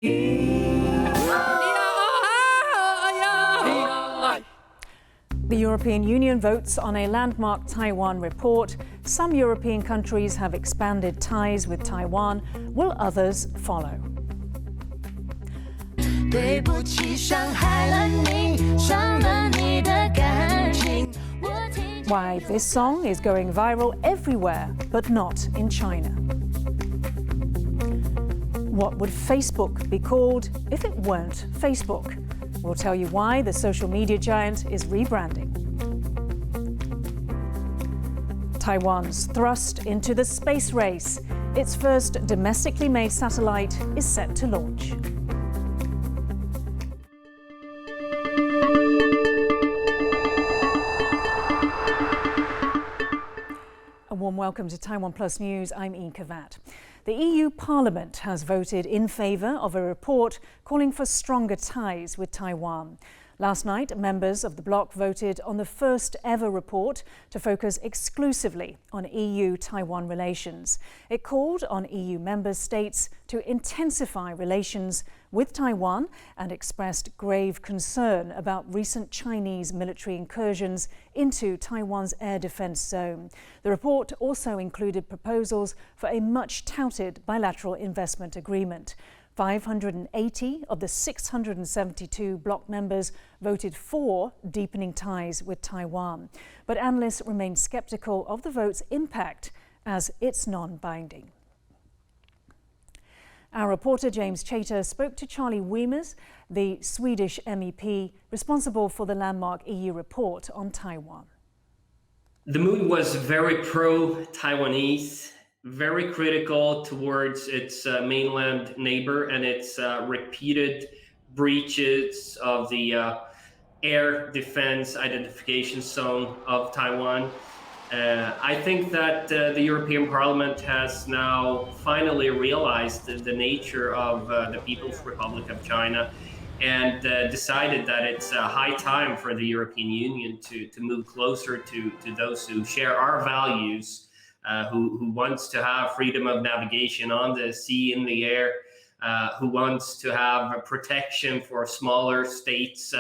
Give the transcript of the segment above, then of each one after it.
The European Union votes on a landmark Taiwan report. Some European countries have expanded ties with Taiwan. Will others follow? Why this song is going viral everywhere, but not in China. What would Facebook be called if it weren't Facebook? We'll tell you why the social media giant is rebranding. Taiwan's thrust into the space race. Its first domestically made satellite is set to launch. A warm welcome to TaiwanPlus News. I'm Yin Khvat. The EU Parliament has voted in favour of a report calling for stronger ties with Taiwan. Last night, members of the bloc voted on the first ever report to focus exclusively on EU-Taiwan relations. It called on EU member states to intensify relations with Taiwan and expressed grave concern about recent Chinese military incursions into Taiwan's air defence zone. The report also included proposals for a much-touted bilateral investment agreement. 580 of the 672 bloc members voted for deepening ties with Taiwan. But analysts remain sceptical of the vote's impact as it's non-binding. Our reporter James Chater spoke to Charlie Wiemers, the Swedish MEP responsible for the landmark EU report on Taiwan. The mood was very pro-Taiwanese, very critical towards its mainland neighbor and its repeated breaches of the air defense identification zone of Taiwan. I think that the European Parliament has now finally realized the nature of the People's Republic of China and decided that it's high time for the European Union to move closer to those who share our values, who wants to have freedom of navigation on the sea, in the air, who wants to have a protection for smaller states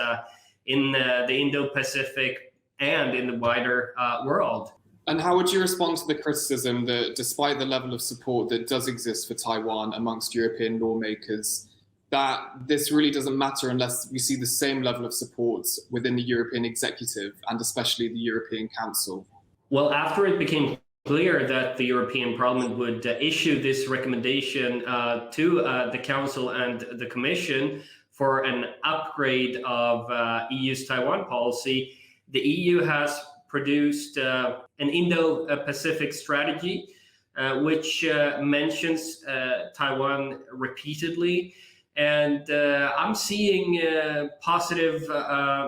in the Indo-Pacific and in the wider world. And how would you respond to the criticism that despite the level of support that does exist for Taiwan amongst European lawmakers, that this really doesn't matter unless we see the same level of support within the European executive and especially the European Council? Well, after it became clear that the European Parliament would issue this recommendation to the Council and the Commission for an upgrade of EU's Taiwan policy, the EU has produced an Indo-Pacific strategy, which mentions Taiwan repeatedly. And I'm seeing positive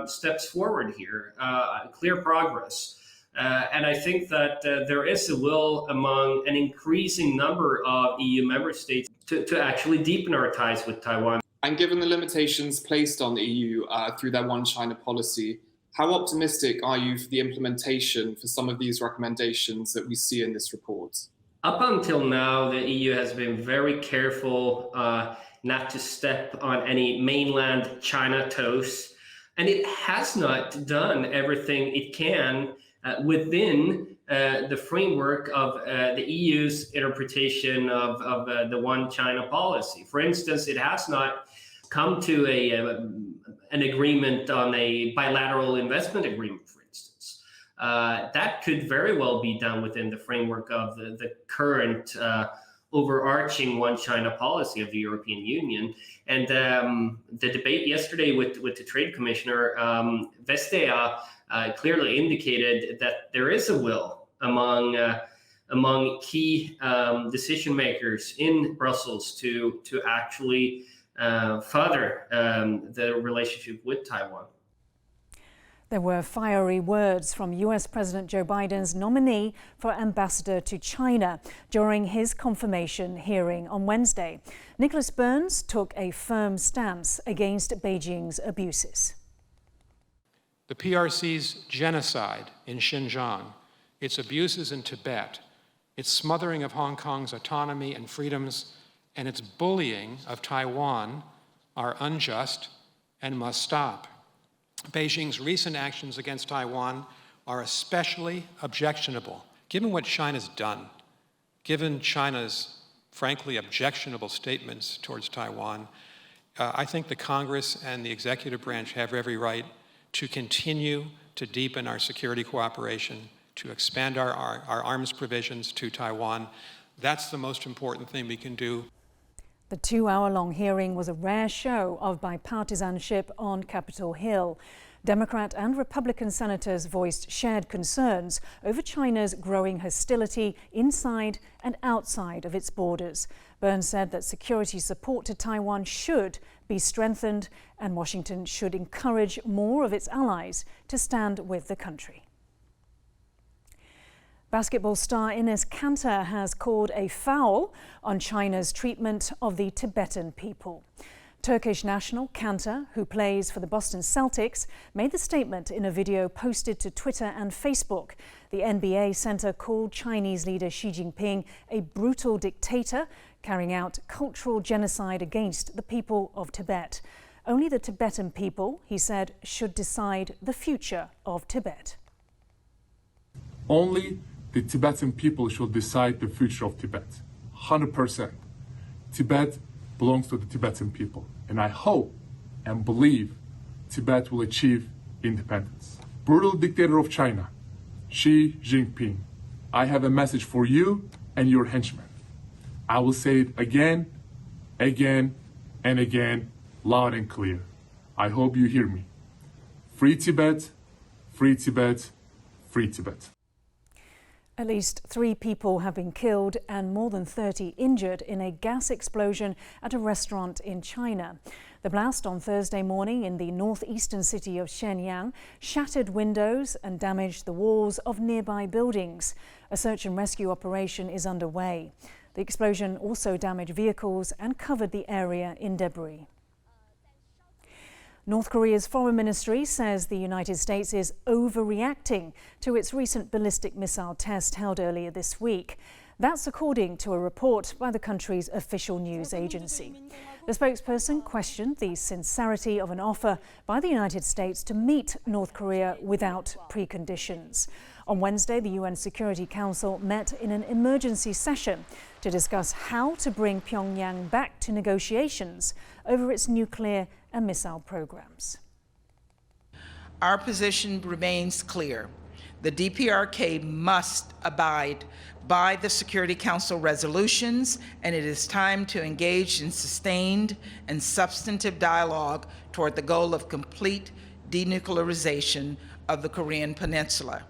steps forward here, clear progress. And I think that there is a will among an increasing number of EU member states to actually deepen our ties with Taiwan. And given the limitations placed on the EU through their One China policy, how optimistic are you for the implementation for some of these recommendations that we see in this report? Up until now, the EU has been very careful not to step on any mainland China toes, and it has not done everything it can within the framework of the EU's interpretation of the One China policy. For instance, it has not come to an agreement on a bilateral investment agreement, for instance. That could very well be done within the framework of the current overarching One China policy of the European Union. And the debate yesterday with the Trade Commissioner, Vestea, clearly indicated that there is a will among key decision makers in Brussels to actually further the relationship with Taiwan. There were fiery words from US President Joe Biden's nominee for ambassador to China during his confirmation hearing on Wednesday. Nicholas Burns took a firm stance against Beijing's abuses. The PRC's genocide in Xinjiang, its abuses in Tibet, its smothering of Hong Kong's autonomy and freedoms, and its bullying of Taiwan are unjust and must stop. Beijing's recent actions against Taiwan are especially objectionable, given what China's done, given China's, frankly, objectionable statements towards Taiwan. I think the Congress and the executive branch have every right to continue to deepen our security cooperation, to expand our arms provisions to Taiwan. That's the most important thing we can do. The 2-hour-long hearing was a rare show of bipartisanship on Capitol Hill. Democrat and Republican senators voiced shared concerns over China's growing hostility inside and outside of its borders. Burns said that security support to Taiwan should be strengthened and Washington should encourage more of its allies to stand with the country. Basketball star Ines Kanter has called a foul on China's treatment of the Tibetan people. Turkish national Kanter, who plays for the Boston Celtics, made the statement in a video posted to Twitter and Facebook. The NBA center called Chinese leader Xi Jinping a brutal dictator carrying out cultural genocide against the people of Tibet. Only the Tibetan people, he said, should decide the future of Tibet. Only the Tibetan people should decide the future of Tibet. 100%. Tibet belongs to the Tibetan people. And I hope and believe Tibet will achieve independence. Brutal dictator of China, Xi Jinping, I have a message for you and your henchmen. I will say it again, again, and again, loud and clear. I hope you hear me. Free Tibet, free Tibet, free Tibet. At least 3 people have been killed and more than 30 injured in a gas explosion at a restaurant in China. The blast on Thursday morning in the northeastern city of Shenyang shattered windows and damaged the walls of nearby buildings. A search and rescue operation is underway. The explosion also damaged vehicles and covered the area in debris. North Korea's foreign ministry says the United States is overreacting to its recent ballistic missile test held earlier this week. That's according to a report by the country's official news agency. The spokesperson questioned the sincerity of an offer by the United States to meet North Korea without preconditions. On Wednesday, the UN Security Council met in an emergency session to discuss how to bring Pyongyang back to negotiations over its nuclear and missile programs. Our position remains clear. The DPRK must abide by the Security Council resolutions, and it is time to engage in sustained and substantive dialogue toward the goal of complete denuclearization of the Korean Peninsula.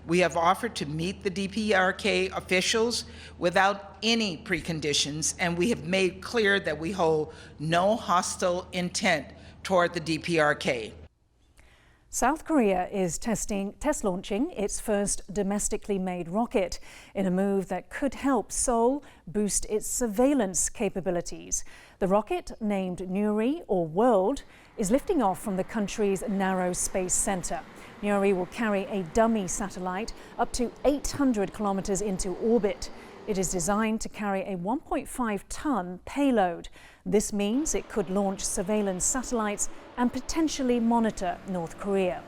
We have offered to meet the DPRK officials without any preconditions, and we have made clear that we hold no hostile intent toward the DPRK. South Korea is test launching its first domestically made rocket in a move that could help Seoul boost its surveillance capabilities. The rocket, named Nuri or World, is lifting off from the country's narrow space center. Nuri will carry a dummy satellite up to 800 kilometers into orbit. It is designed to carry a 1.5-ton payload. This means it could launch surveillance satellites and potentially monitor North Korea.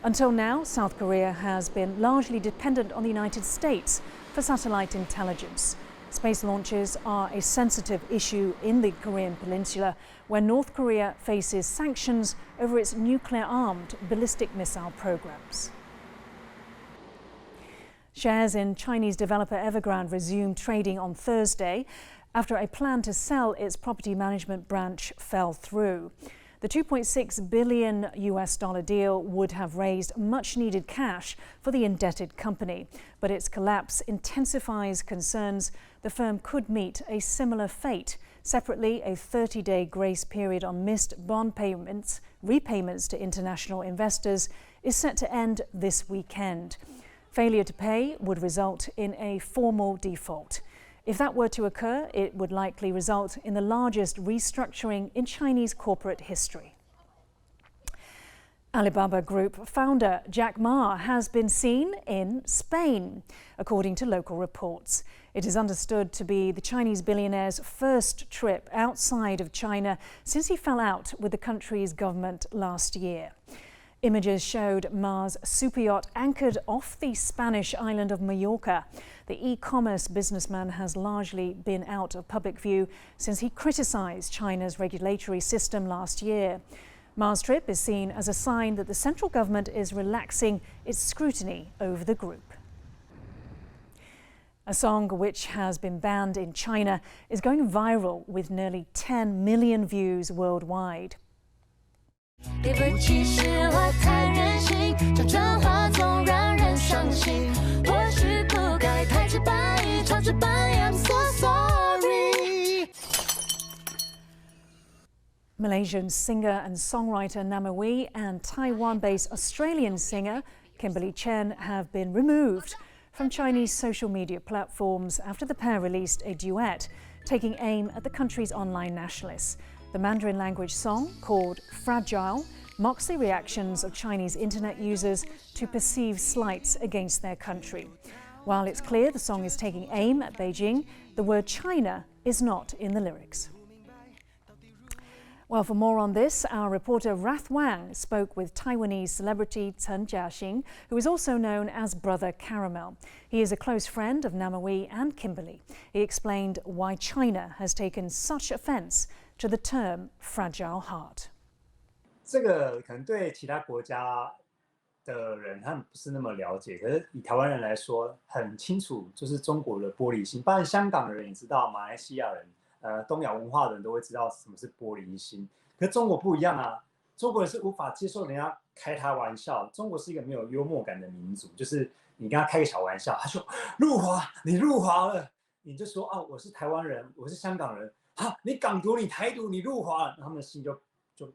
Until now, South Korea has been largely dependent on the United States for satellite intelligence. Space launches are a sensitive issue in the Korean Peninsula, where North Korea faces sanctions over its nuclear-armed ballistic missile programs. Shares in Chinese developer Evergrande resumed trading on Thursday after a plan to sell its property management branch fell through. The $2.6 billion deal would have raised much-needed cash for the indebted company, but its collapse intensifies concerns the firm could meet a similar fate. Separately, a 30-day grace period on missed bond repayments to international investors is set to end this weekend. Failure to pay would result in a formal default. If that were to occur, it would likely result in the largest restructuring in Chinese corporate history. Alibaba Group founder Jack Ma has been seen in Spain, according to local reports. It is understood to be the Chinese billionaire's first trip outside of China since he fell out with the country's government last year. Images showed Ma's superyacht anchored off the Spanish island of Mallorca. The e-commerce businessman has largely been out of public view since he criticised China's regulatory system last year. Ma's trip is seen as a sign that the central government is relaxing its scrutiny over the group. A song which has been banned in China is going viral with nearly 10 million views worldwide. 对不起，是我太任性，这转化总让人伤心。或许不该太直白，超直白 ，I'm so sorry。 Malaysian singer and songwriter Namawee and Taiwan-based Australian singer Kimberly Chen have been removed from Chinese social media platforms after the pair released a duet taking aim at the country's online nationalists. The Mandarin language song, called Fragile, mocks the reactions of Chinese internet users to perceived slights against their country. While it's clear the song is taking aim at Beijing, the word China is not in the lyrics. Well, for more on this, our reporter Rath Wang spoke with Taiwanese celebrity Chen Jiaxing, who is also known as Brother Caramel. He is a close friend of Namawee and Kimberly. He explained why China has taken such offence to the term fragile heart. 这个可能对其他国家的人他们不是那么了解，可是以台湾人来说很清楚，就是中国的玻璃心。当然，香港人也知道，马来西亚人。东亚文化的人都会知道什么是玻璃心，可是中国不一样啊！中国人是无法接受人家开他玩笑，中国是一个没有幽默感的民族，就是你跟他开个小玩笑，他说入华，你入华了，你就说啊，我是台湾人，我是香港人，啊，你港独，你台独，你入华了，他们的心就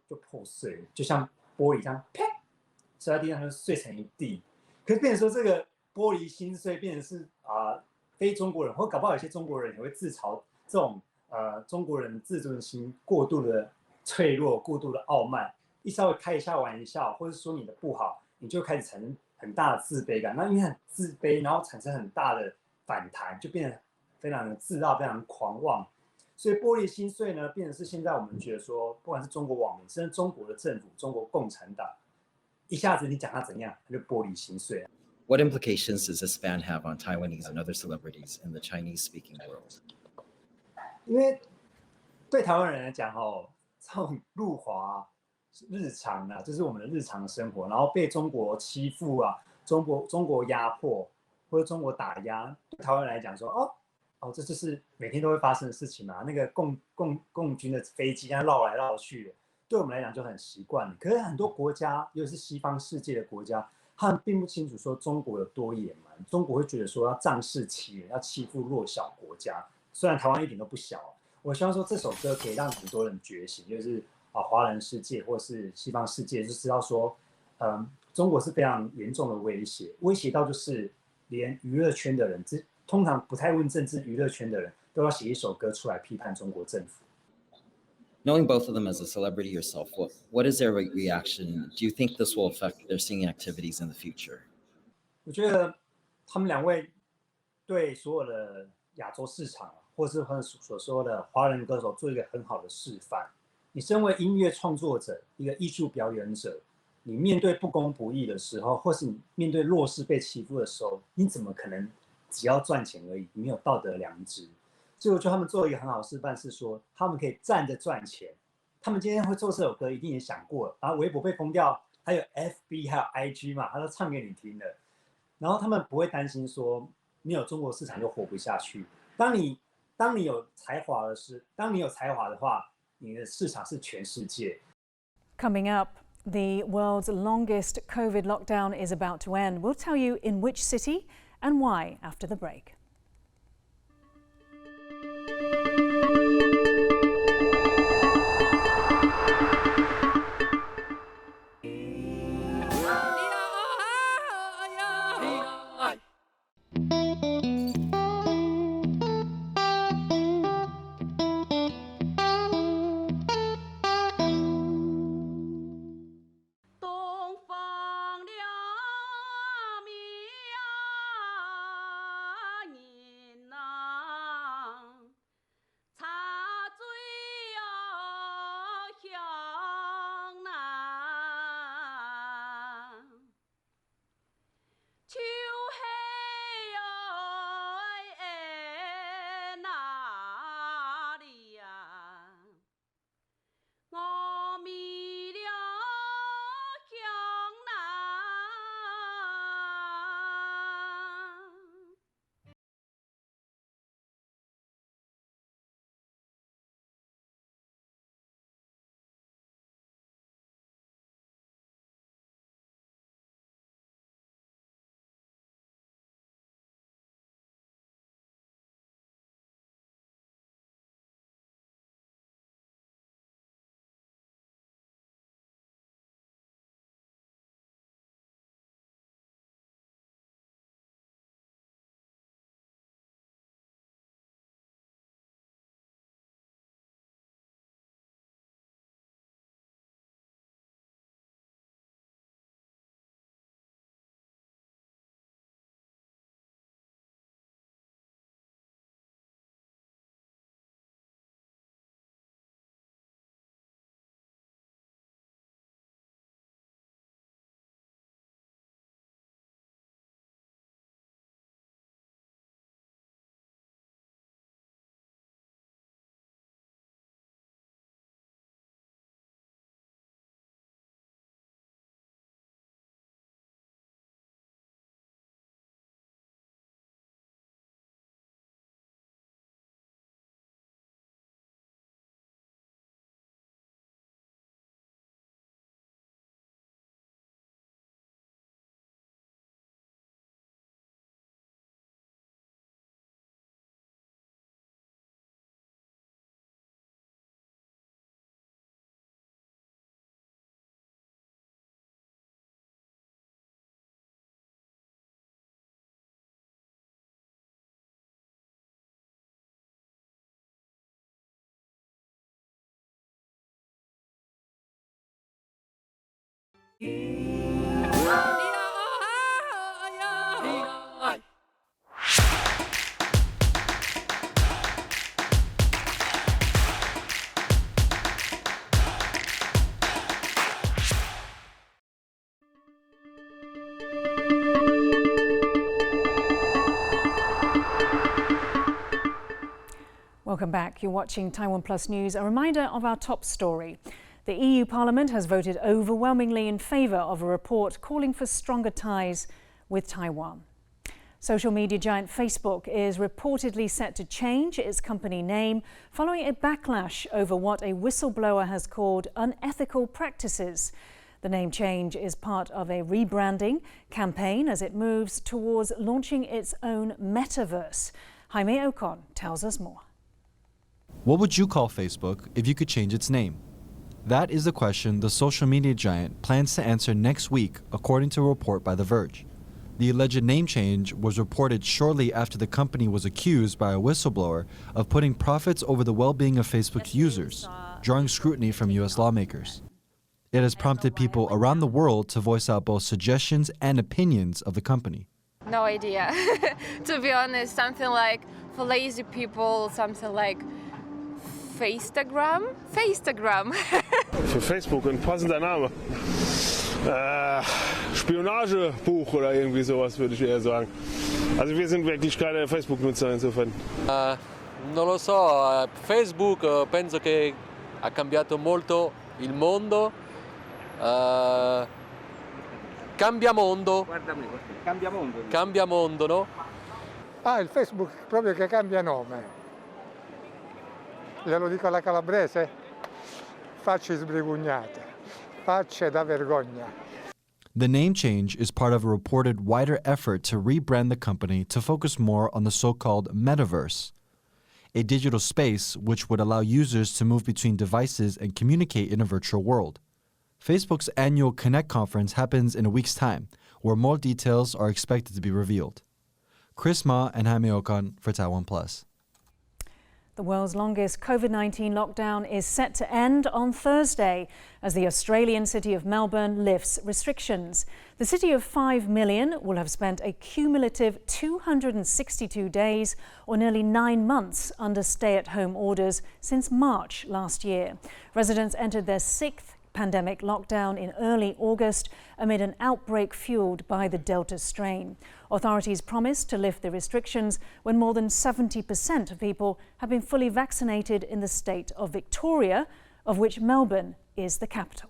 破碎了，就像玻璃这样，啪，摔在地上就碎成一地。可是变成说这个玻璃心碎，变成是非中国人，或搞不好有些中国人也会自嘲这种。中国人自尊心过度的脆弱，过度的傲慢，一稍微开一下玩笑，或者说你的不好，你就开始产生很大的自卑感。那因为很自卑，然后产生很大的反弹，就变得非常的自大，非常狂妄。所以玻璃心碎呢，变成是现在我们觉得说，不管是中国网民，甚至中国的政府、中国共产党，一下子你讲他怎样，他就玻璃心碎了。What implications does this ban have on Taiwanese and other celebrities in the Chinese-speaking world? 因为对台湾人来讲，这种入华日常啊，这是我们的日常生活，然后被中国欺负啊，中国压迫或者中国打压，对台湾人来讲说，这就是每天都会发生的事情嘛。那个共军的飞机这样绕来绕去的，对我们来讲就很习惯了。可是很多国家，尤其是西方世界的国家，他们并不清楚说中国有多野蛮，中国会觉得说要仗势欺人，要欺负弱小国家。虽然台湾一点都不小，我希望说这首歌可以让很多人觉醒，就是华人世界或是西方世界就知道说，中国是非常严重的威胁，威胁到就是连娱乐圈的人，通常不太问政治，娱乐圈的人都要写一首歌出来批判中国政府。Knowing both of them as a celebrity yourself, what is their reaction? Do you think this will affect their singing activities in the future? 我觉得他们两位对所有的亚洲市场，或是所说的华人歌手做一个很好的示范。你身为音乐创作者，一个艺术表演者，你面对不公不义的时候，或是你面对弱势被欺负的时候，你怎么可能只要赚钱而已？你没有道德良知。所以我觉得他们做一个很好的示范，是说他们可以站着赚钱。他们今天会做这首歌，一定也想过了。然后微博被封掉，还有 FB 还有 IG 嘛，他都唱给你听的。然后他们不会担心说你有中国市场就活不下去。当你有才华的话，你的市场是全世界。Coming up, the world's longest COVID lockdown is about to end. We'll tell you in which city and why after the break. Welcome back. You're watching TaiwanPlus News. A reminder of our top story. The EU Parliament has voted overwhelmingly in favour of a report calling for stronger ties with Taiwan. Social media giant Facebook is reportedly set to change its company name following a backlash over what a whistleblower has called unethical practices. The name change is part of a rebranding campaign as it moves towards launching its own metaverse. Jaime Ocon tells us more. What would you call Facebook if you could change its name? That is the question the social media giant plans to answer next week, according to a report by The Verge. The alleged name change was reported shortly after the company was accused by a whistleblower of putting profits over the well-being of Facebook's users, drawing scrutiny from U.S. lawmakers. It has prompted people around the world to voice out both suggestions and opinions of the company. No idea. To be honest, something like for lazy people, something like Faceagram? Für Facebook ein passender Name. Spionagebuch oder irgendwie sowas würde ich eher sagen. Also wir sind wirklich keine Facebook-Nutzer insofern. Non lo so, Facebook penso che ha cambiato molto il mondo. Cambia mondo. Cambia mondo, no? Ah, il Facebook proprio che cambia nome. Glielo dico alla calabrese? Facce sbrigugnate. Facce da vergogna. The name change is part of a reported wider effort to rebrand the company to focus more on the so-called metaverse, a digital space which would allow users to move between devices and communicate in a virtual world. Facebook's annual Connect conference happens in a week's time, where more details are expected to be revealed. Chris Ma and Jaime Ocon for TaiwanPlus. The world's longest COVID-19 lockdown is set to end on Thursday as the Australian city of Melbourne lifts restrictions. The city of 5 million will have spent a cumulative 262 days or nearly 9 months under stay-at-home orders since March last year. Residents entered their 6th pandemic lockdown in early August amid an outbreak fueled by the Delta strain. Authorities promised to lift the restrictions when more than 70% of people have been fully vaccinated in the state of Victoria, of which Melbourne is the capital.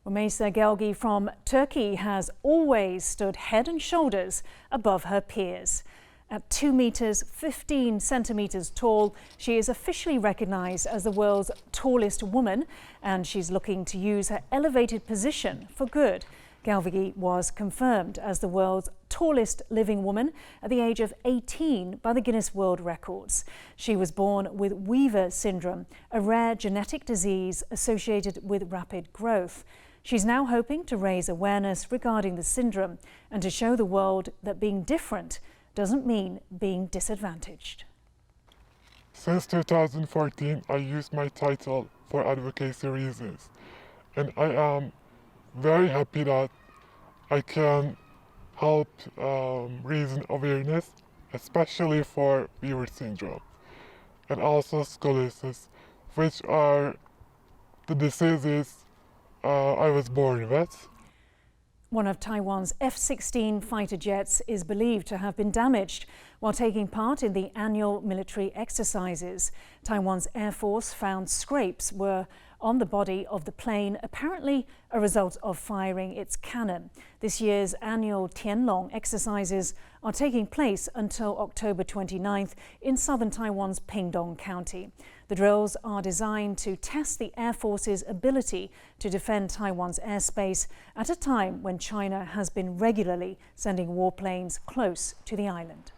Rümeysa Galvagui from Turkey has always stood head and shoulders above her peers. At 2 meters, 15 centimeters tall, she is officially recognized as the world's tallest woman, and she's looking to use her elevated position for good. Galvagui was confirmed as the world's tallest living woman at the age of 18 by the Guinness World Records. She was born with Weaver syndrome, a rare genetic disease associated with rapid growth. She's now hoping to raise awareness regarding the syndrome and to show the world that being different doesn't mean being disadvantaged. Since 2014, I used my title for advocacy reasons, and I am very happy that I can help raise awareness, especially for Weaver syndrome, and also scoliosis, which are the diseases I was born with. One of Taiwan's F-16 fighter jets is believed to have been damaged while taking part in the annual military exercises. Taiwan's Air Force found scrapes were on the body of the plane, apparently a result of firing its cannon. This year's annual Tianlong exercises are taking place until October 29th in southern Taiwan's Pingdong County. The drills are designed to test the Air Force's ability to defend Taiwan's airspace at a time when China has been regularly sending warplanes close to the island.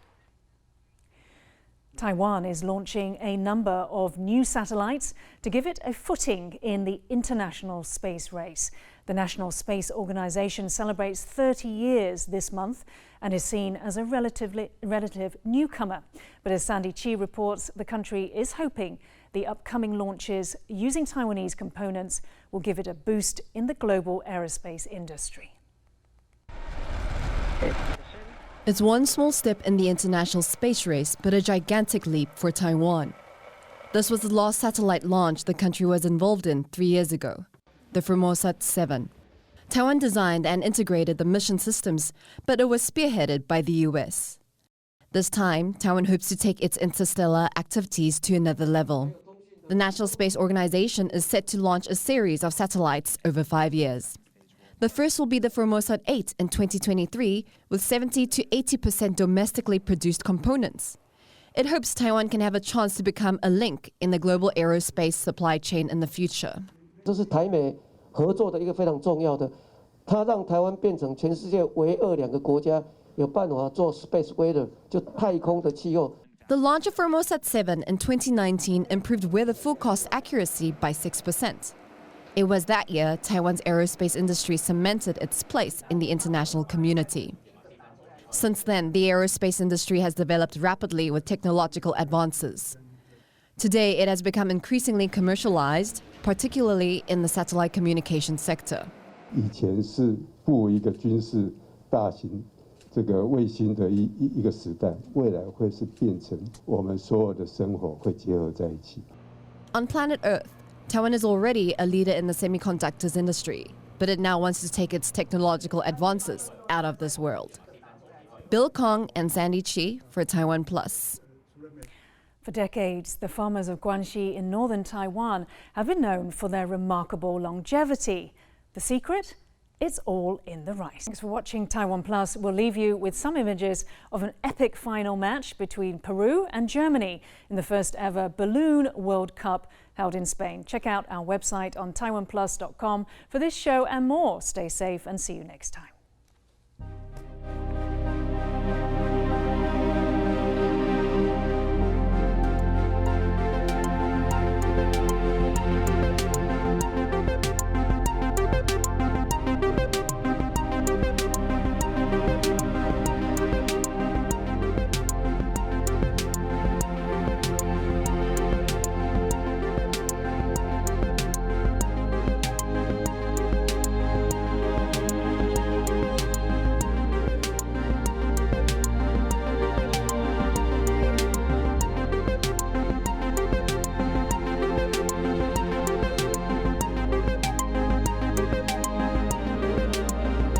Taiwan is launching a number of new satellites to give it a footing in the international space race. The National Space Organization celebrates 30 years this month and is seen as a relative newcomer. But as Sandy Chi reports, the country is hoping The upcoming launches using Taiwanese components will give it a boost in the global aerospace industry. It's one small step in the international space race, but a gigantic leap for Taiwan. This was the last satellite launch the country was involved in 3 years ago, the Formosat 7. Taiwan designed and integrated the mission systems, but it was spearheaded by the US. This time, Taiwan hopes to take its interstellar activities to another level. The National Space Organization is set to launch a series of satellites over 5 years. The first will be the Formosat 8 in 2023, with 70 to 80% domestically produced components. It hopes Taiwan can have a chance to become a link in the global aerospace supply chain in the future. 这是台美合作的一个非常重要的，它让台湾变成全世界唯二2个国家有办法做 space weather， 就太空的气候。 The launch of Formosat 7 in 2019 improved weather forecast accuracy by 6%. It was that year Taiwan's aerospace industry cemented its place in the international community. Since then, the aerospace industry has developed rapidly with technological advances. Today, it has become increasingly commercialized, particularly in the satellite communication sector. 以前是布一个军事大型这个卫星的一个时代，未来会是变成我们所有的生活会结合在一起。 On planet Earth, Taiwan is already a leader in the semiconductors industry, but it now wants to take its technological advances out of this world. Bill Kong and Sandy Chi for TaiwanPlus. For decades, the farmers of Guangxi in northern Taiwan have been known for their remarkable longevity. The secret? It's all in the rice. Thanks for watching Taiwan Plus. We'll leave you with some images of an epic final match between Peru and Germany in the first ever Balloon World Cup held in Spain. Check out our website on TaiwanPlus.com for this show and more. Stay safe and see you next time.